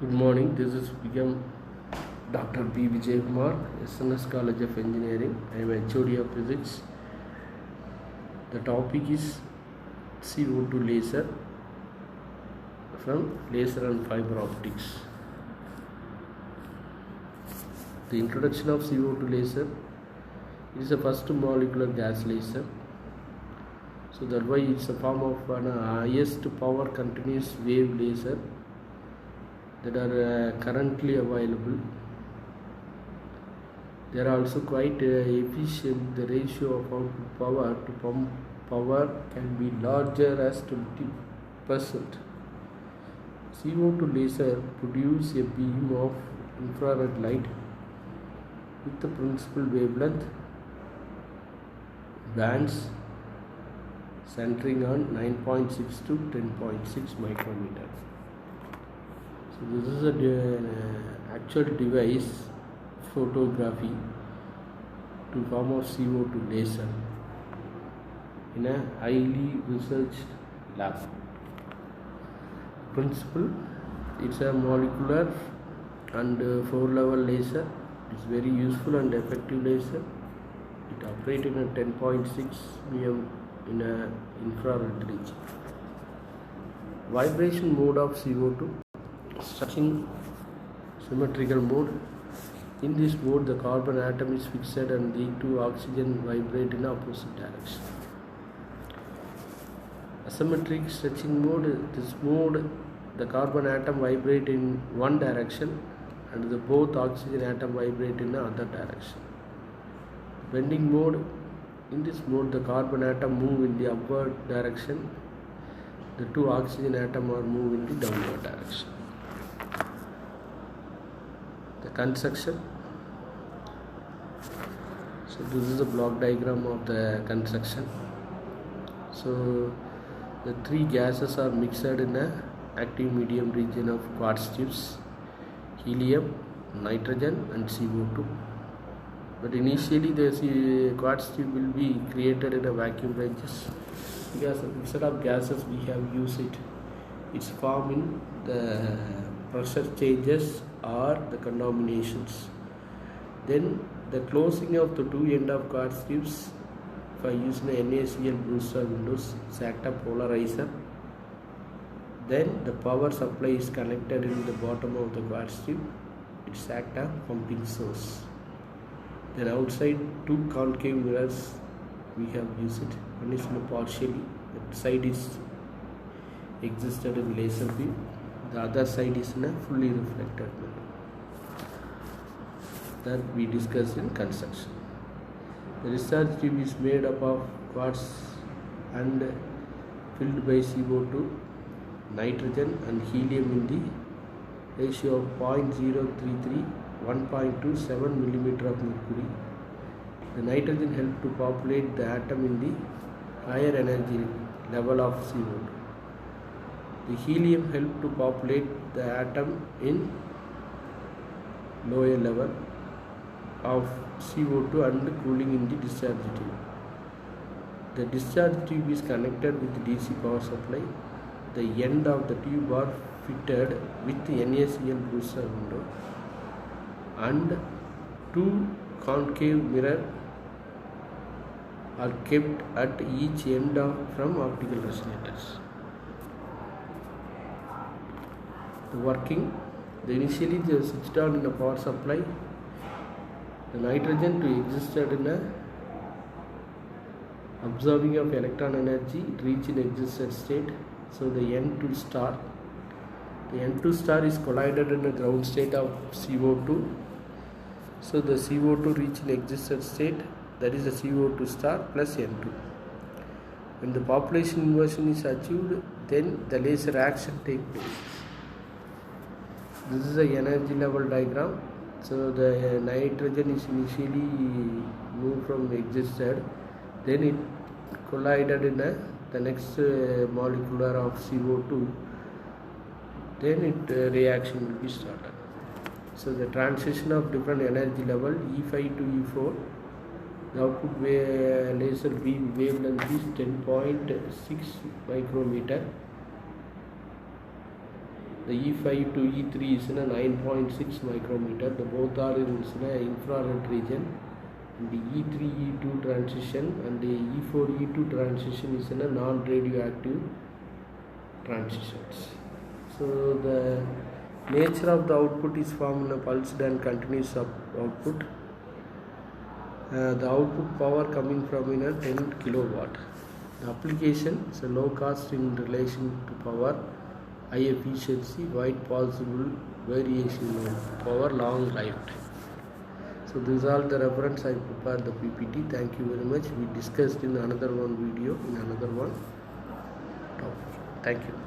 Good morning. This is become Dr.B.Vijayakumar, SNS College of Engineering. I am HOD of Physics. The topic is CO2 laser from laser and fiber optics. The introduction of CO2 laser is the first molecular gas laser. So that's why it's a form of an highest power continuous wave laser that are currently available. They are also quite efficient. The ratio of output power to pump power can be larger as 20%. CO2 laser produce a beam of infrared light with the principal wavelength bands centering on 9.6 to 10.6 micrometer. So this is an actual device photography to form of CO2 laser in a highly researched lab. Principle, it's a molecular and 4-level laser. It's very useful and effective laser. It operates in a 10.6 mm in a infrared region. Vibration mode of CO2. Stretching symmetrical mode. In this mode, the carbon atom is fixed and the two oxygen vibrate in opposite direction. Asymmetric stretching mode. This mode, the carbon atom vibrate in one direction and the both oxygen atom vibrate in the other direction. Bending mode. In this mode, the carbon atom move in the upward direction. The two oxygen atom are move in the downward direction. The construction. So this is a block diagram of the construction. So the three gases are mixed in a active medium region of quartz tubes: helium, nitrogen and CO2. But initially the quartz tube will be created in a vacuum ranges because instead of gases we have used it. It's forming the pressure changes or the contaminations. Then the closing of the two end of quartz tubes by using a NaCl booster windows, it's act of polarizer. Then the power supply is connected in the bottom of the quartz tube. It's act of pumping source. Then outside two concave mirrors we have used it. One is partially, the side is existed in laser beam. The other side is in a fully reflected mirror. That we discussed in construction. The discharge tube is made up of quartz and filled by CO2, nitrogen and helium in the ratio of 0.033, 1.27 mm of mercury. The nitrogen helps to populate the atom in the higher energy level of CO2. The helium helps to populate the atom in lower level of CO2 and cooling in the discharge tube. The discharge tube is connected with the DC power supply. The end of the tube are fitted with the NaCl booster window and two concave mirrors are kept at each end from optical resonators. The working, initially they are switched on in a power supply. The nitrogen to existed in a absorbing of electron energy reach in existed state. So the N2 star. The N2 star is collided in a ground state of CO2. So the CO2 reach in existed state, that is the CO2 star plus N2. When the population inversion is achieved, then the laser action takes place. This is the energy level diagram. So the nitrogen is initially moved from existed, then it collided in the next molecular of CO2, then reaction will be started. So the transition of different energy level E5 to E4, the output laser beam wavelength is 10.6 micrometer. The E5 to E3 is in a 9.6 micrometer. The both are in the infrared region. And the E3 E2 transition and the E4 E2 transition is in a non-radioactive transitions. So the nature of the output is formed in a pulsed and continuous output. The output power coming from in a 10 kilowatt. The application is a low cost in relation to power, high efficiency, wide possible variation of power, long lifetime. So these are the reference I prepared the PPT. Thank you very much. We discussed in another one video in another one topic. Thank you.